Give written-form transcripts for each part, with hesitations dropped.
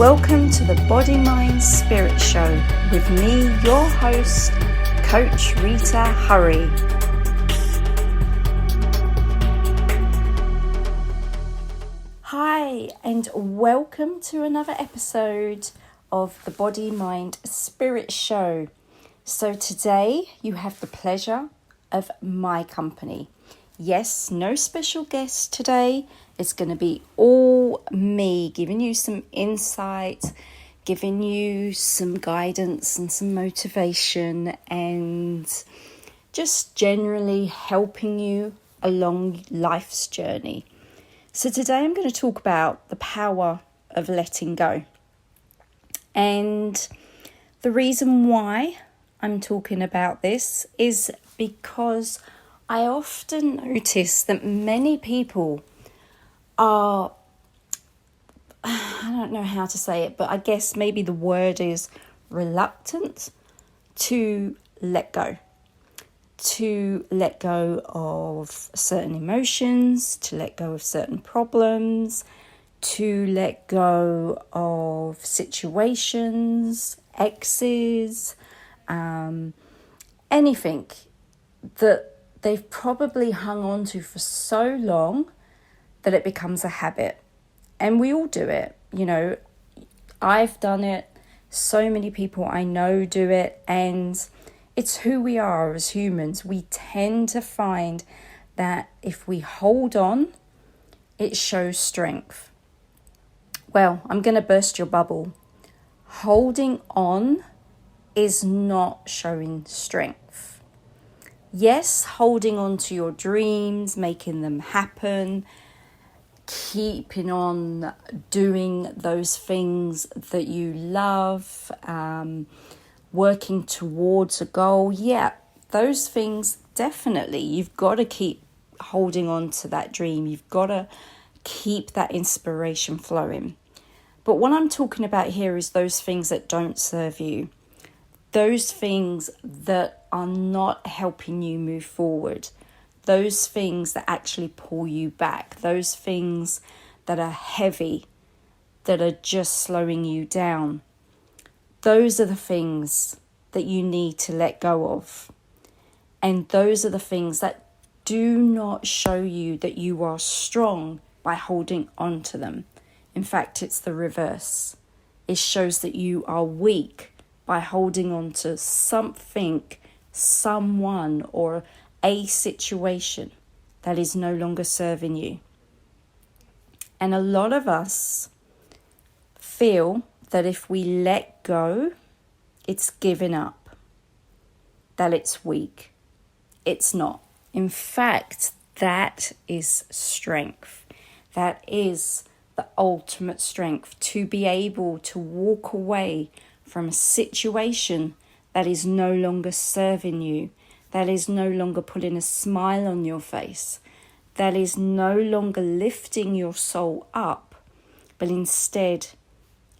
Welcome to the Body, Mind, Spirit Show with me, your host, Coach Rita Hurry. Hi, and welcome to another episode of the Body, Mind, Spirit Show. So today you have the pleasure of my company. Yes, no special guest today. It's going to be all me, giving you some insight, giving you some guidance and some motivation, and just generally helping you along life's journey. So today I'm going to talk about the power of letting go. And the reason why I'm talking about this is because I often notice that many people are, I don't know how to say it, but I guess maybe the word is reluctant to let go. To let go of certain emotions, to let go of certain problems, to let go of situations, exes, anything that they've probably hung on to for so long that it becomes a habit. And we all do it. You know, I've done it. So many people I know do it. And it's who we are as humans. We tend to find that if we hold on, it shows strength. Well, I'm going to burst your bubble. Holding on is not showing strength. Yes, holding on to your dreams, making them happen, keeping on doing those things that you love, working towards a goal. Yeah, those things definitely. You've got to keep holding on to that dream. You've got to keep that inspiration flowing. But what I'm talking about here is those things that don't serve you. Those things that are not helping you move forward. Those things that actually pull you back. Those things that are heavy, that are just slowing you down. Those are the things that you need to let go of. And those are the things that do not show you that you are strong by holding on to them. In fact, it's the reverse. It shows that you are weak by holding on to something, someone, or a situation that is no longer serving you. And a lot of us feel that if we let go, it's giving up, that it's weak. It's not. In fact, that is strength. That is the ultimate strength, to be able to walk away from a situation that is no longer serving you, that is no longer putting a smile on your face, that is no longer lifting your soul up, but instead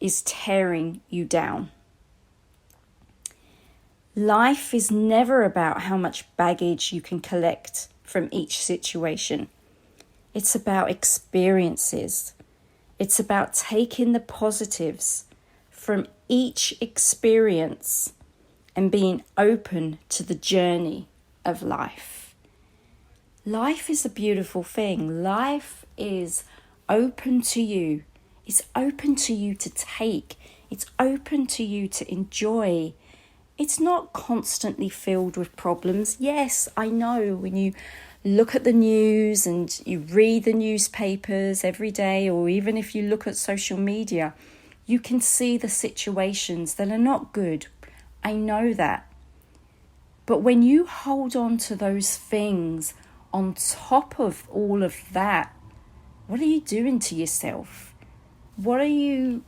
is tearing you down. Life is never about how much baggage you can collect from each situation. It's about experiences. It's about taking the positives from each experience and being open to the journey of life. Life is a beautiful thing. Life is open to you. It's open to you to take. It's open to you to enjoy. It's not constantly filled with problems. Yes, I know when you look at the news and you read the newspapers every day, or even if you look at social media, you can see the situations that are not good. I know that. But when you hold on to those things on top of all of that, what are you doing to yourself? What are you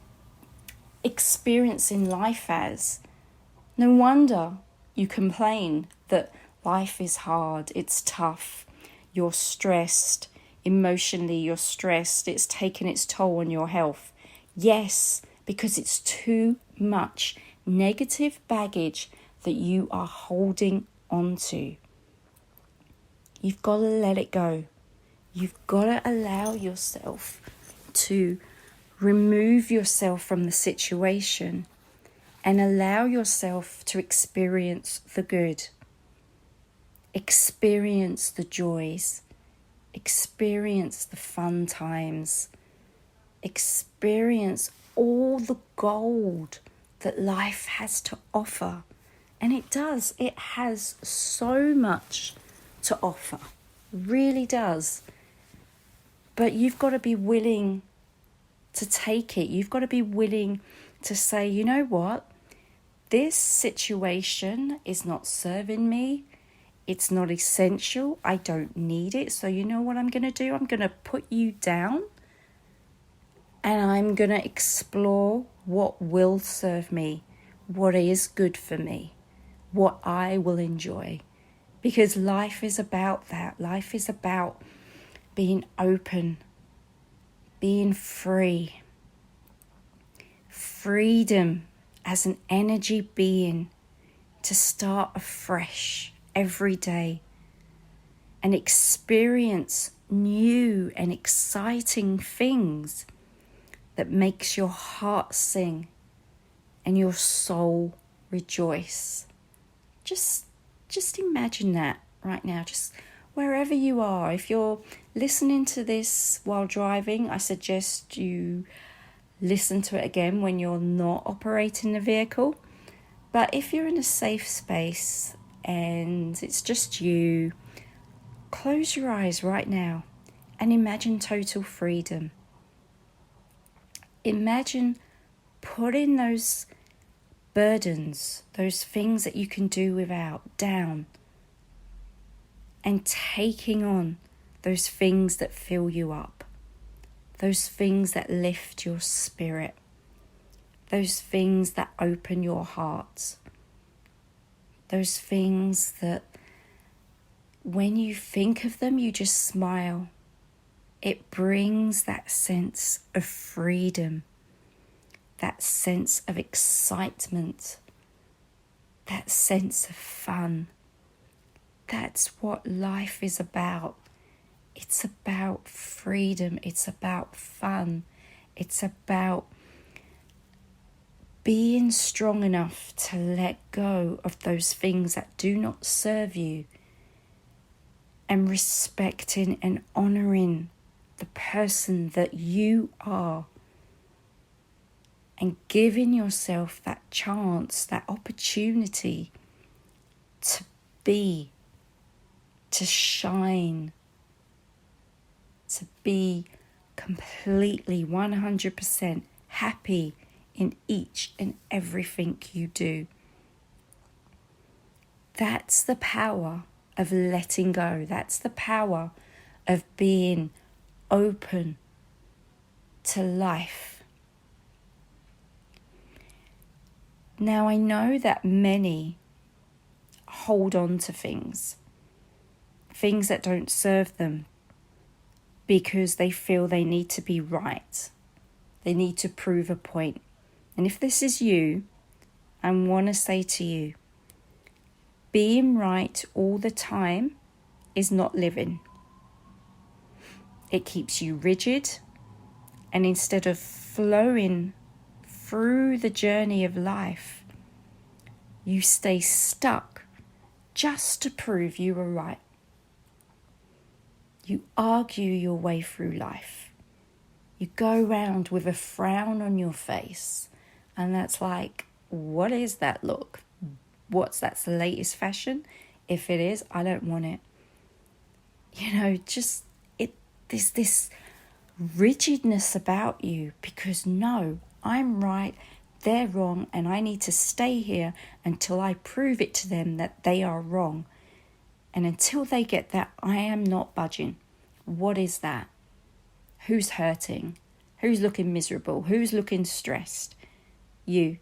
experiencing life as? No wonder you complain that life is hard, it's tough, you're stressed, emotionally you're stressed, it's taken its toll on your health. Yes, because it's too much negative baggage that you are holding on to. You've got to let it go. You've got to allow yourself to Remove yourself from the situation and allow yourself to experience the good. Experience the joys. Experience the fun times. Experience all the gold that life has to offer. And it does. It has so much to offer. Really does. But you've got to be willing to take it. You've got to be willing to say, you know what? This situation is not serving me. It's not essential. I don't need it. So you know what I'm going to do? I'm going to put you down and I'm going to explore what will serve me, what is good for me, what I will enjoy. Because life is about that. Life is about being open, being free. Freedom as an energy being to start afresh every day and experience new and exciting things that makes your heart sing and your soul rejoice. Just imagine that right now, just wherever you are. If you're listening to this while driving, I suggest you listen to it again when you're not operating the vehicle. But if you're in a safe space and it's just you, close your eyes right now and imagine total freedom. Imagine putting those burdens, those things that you can do without, down, and taking on those things that fill you up, those things that lift your spirit, those things that open your heart, those things that when you think of them, you just smile. It brings that sense of freedom, that sense of excitement, that sense of fun. That's what life is about. It's about freedom. It's about fun. It's about being strong enough to let go of those things that do not serve you and respecting and honouring the person that you are and giving yourself that chance, that opportunity to be, to shine, to be completely 100% happy in each and everything you do. That's the power of letting go. That's the power of being open to life. Now, I know that many hold on to things that don't serve them because they feel they need to be right. They need to prove a point. And if this is you, I want to say to you, being right all the time is not living. It keeps you rigid, and instead of flowing through the journey of life, you stay stuck just to prove you were right. You argue your way through life. You go around with a frown on your face, and that's like, what is that look? That's the latest fashion? If it is, I don't want it. There's this rigidness about you because no, I'm right, they're wrong, and I need to stay here until I prove it to them that they are wrong. And until they get that, I am not budging. What is that? Who's hurting? Who's looking miserable? Who's looking stressed? You.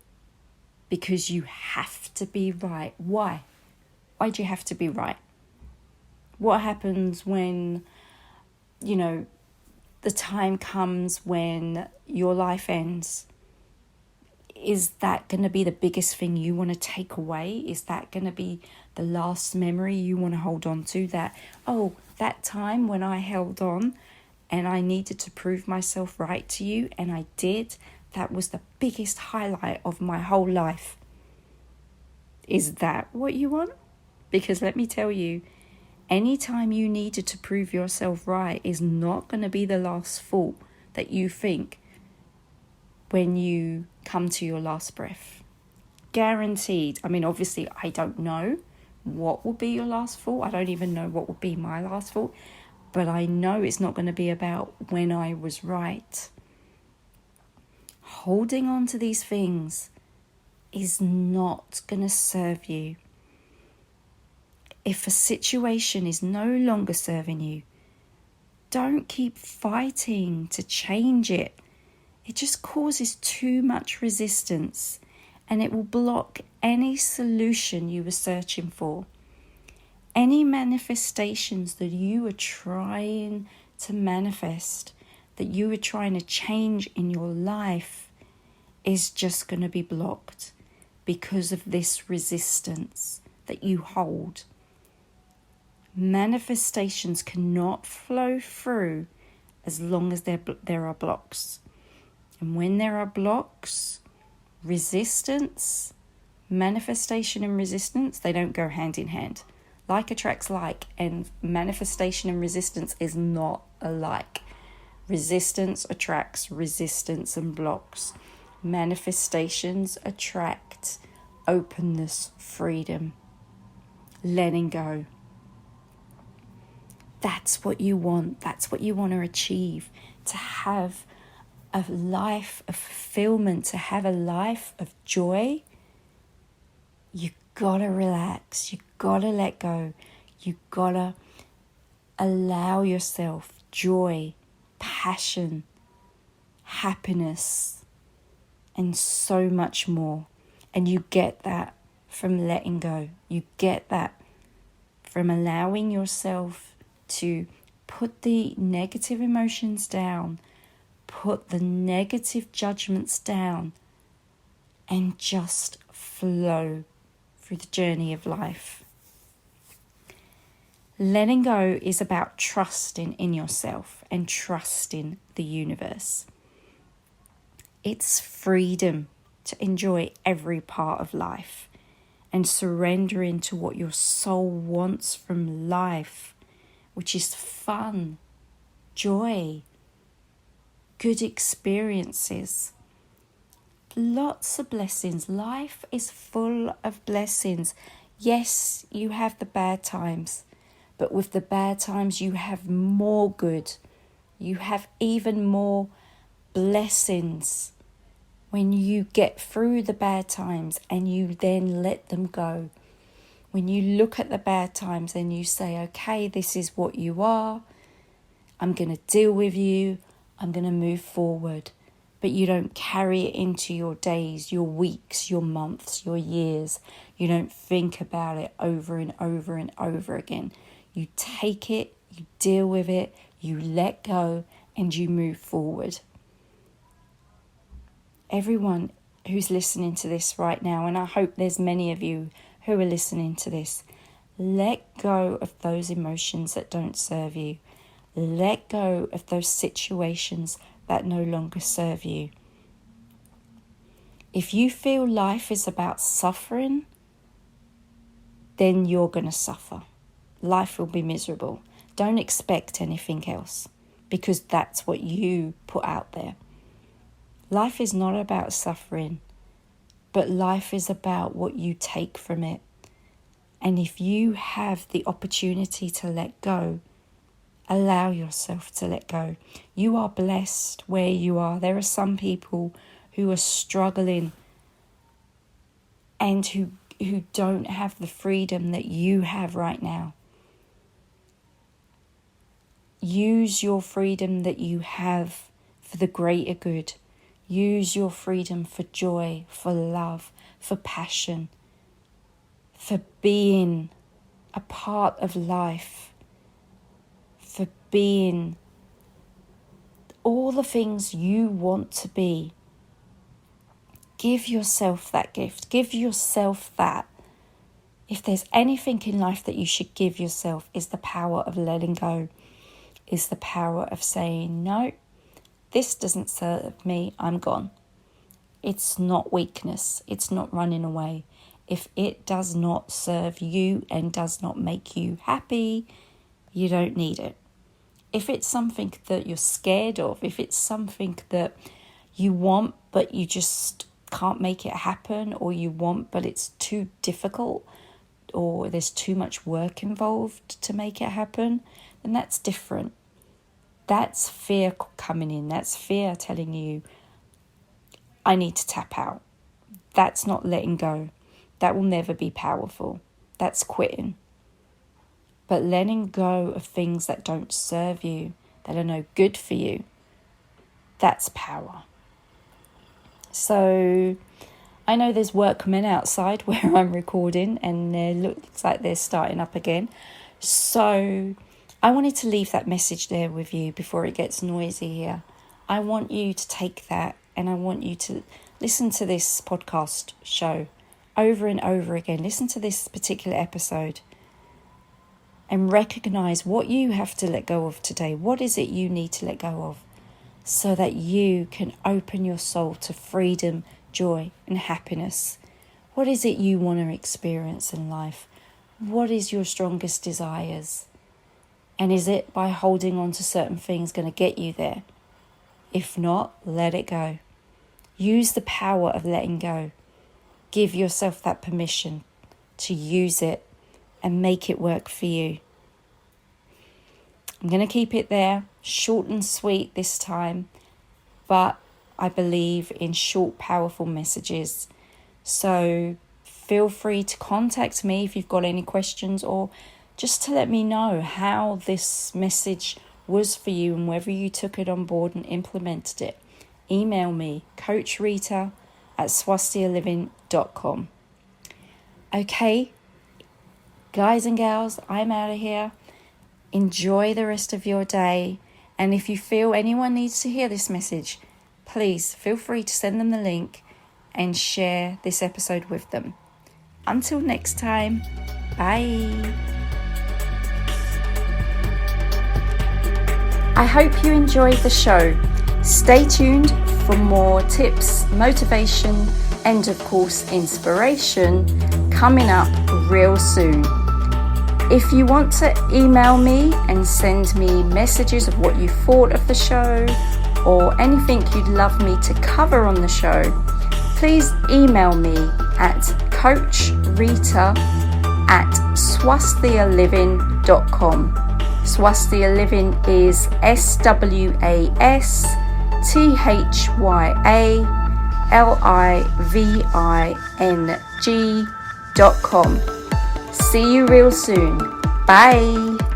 Because you have to be right. Why? Why do you have to be right? What happens when, the time comes when your life ends? Is that going to be the biggest thing you want to take away? Is that going to be the last memory you want to hold on to? That time when I held on and I needed to prove myself right to you, and I did. That was the biggest highlight of my whole life. Is that what you want? Because let me tell you, anytime you needed to prove yourself right is not going to be the last thought that you think when you come to your last breath. Guaranteed. I mean, obviously, I don't know what will be your last thought. I don't even know what will be my last thought. But I know it's not going to be about when I was right. Holding on to these things is not going to serve you. If a situation is no longer serving you, don't keep fighting to change it. It just causes too much resistance, and it will block any solution you were searching for. Any manifestations that you are trying to manifest, that you are trying to change in your life, is just going to be blocked because of this resistance that you hold. Manifestations cannot flow through as long as there are blocks. And when there are blocks, resistance, manifestation and resistance, they don't go hand in hand. Like attracts like, and manifestation and resistance is not alike. Resistance attracts resistance and blocks. Manifestations attract openness, freedom, letting go. That's what you want. That's what you want to achieve. To have a life of fulfillment, to have a life of joy, you gotta relax. You gotta let go. You gotta allow yourself joy, passion, happiness, and so much more. And you get that from letting go. You get that from allowing yourself to put the negative emotions down, put the negative judgments down, and just flow through the journey of life. Letting go is about trusting in yourself and trusting the universe. It's freedom to enjoy every part of life and surrendering to what your soul wants from life, which is fun, joy, good experiences, lots of blessings. Life is full of blessings. Yes, you have the bad times, but with the bad times you have more good. You have even more blessings when you get through the bad times and you then let them go. When you look at the bad times and you say, okay, this is what you are. I'm going to deal with you. I'm going to move forward. But you don't carry it into your days, your weeks, your months, your years. You don't think about it over and over and over again. You take it, you deal with it, you let go, and you move forward. Everyone who's listening to this right now, and I hope there's many of you who are listening to this, let go of those emotions that don't serve you. Let go of those situations that no longer serve you. If you feel life is about suffering, then you're going to suffer. Life will be miserable. Don't expect anything else, because that's what you put out there. Life is not about suffering, but life is about what you take from it. And if you have the opportunity to let go, allow yourself to let go. You are blessed where you are. There are some people who are struggling and who don't have the freedom that you have right now. Use your freedom that you have for the greater good. Use your freedom for joy, for love, for passion, for being a part of life, for being all the things you want to be. Give yourself that gift. Give yourself that. If there's anything in life that you should give yourself, is the power of letting go. is the power of saying, no, this doesn't serve me, I'm gone. It's not weakness. It's not running away. If it does not serve you and does not make you happy, you don't need it. If it's something that you're scared of, if it's something that you want but you just can't make it happen, or you want but it's too difficult, or there's too much work involved to make it happen, then that's different. That's fear coming in. That's fear telling you, I need to tap out. That's not letting go. That will never be powerful. That's quitting. But letting go of things that don't serve you, that are no good for you, that's power. So I know there's workmen outside where I'm recording, and it looks like they're starting up again. So I wanted to leave that message there with you before it gets noisy here. I want you to take that, and I want you to listen to this podcast show over and over again. Listen to this particular episode and recognize what you have to let go of today. What is it you need to let go of so that you can open your soul to freedom, joy, and happiness? What is it you want to experience in life? What is your strongest desires? And is it by holding on to certain things going to get you there? If not, let it go. Use the power of letting go. Give yourself that permission to use it and make it work for you. I'm going to keep it there, short and sweet this time, but I believe in short, powerful messages. So feel free to contact me if you've got any questions, or just to let me know how this message was for you and whether you took it on board and implemented it. Email me, coachrita@swasthiyaliving.com. Okay, guys and gals, I'm out of here. Enjoy the rest of your day. And if you feel anyone needs to hear this message, please feel free to send them the link and share this episode with them. Until next time, bye. I hope you enjoyed the show. Stay tuned for more tips, motivation, and of course inspiration coming up real soon. If you want to email me and send me messages of what you thought of the show or anything you'd love me to cover on the show, please email me at coachrita@swasthiyaliving.com. Swasthya Living is SwasthyaLiving.com. See you real soon. Bye.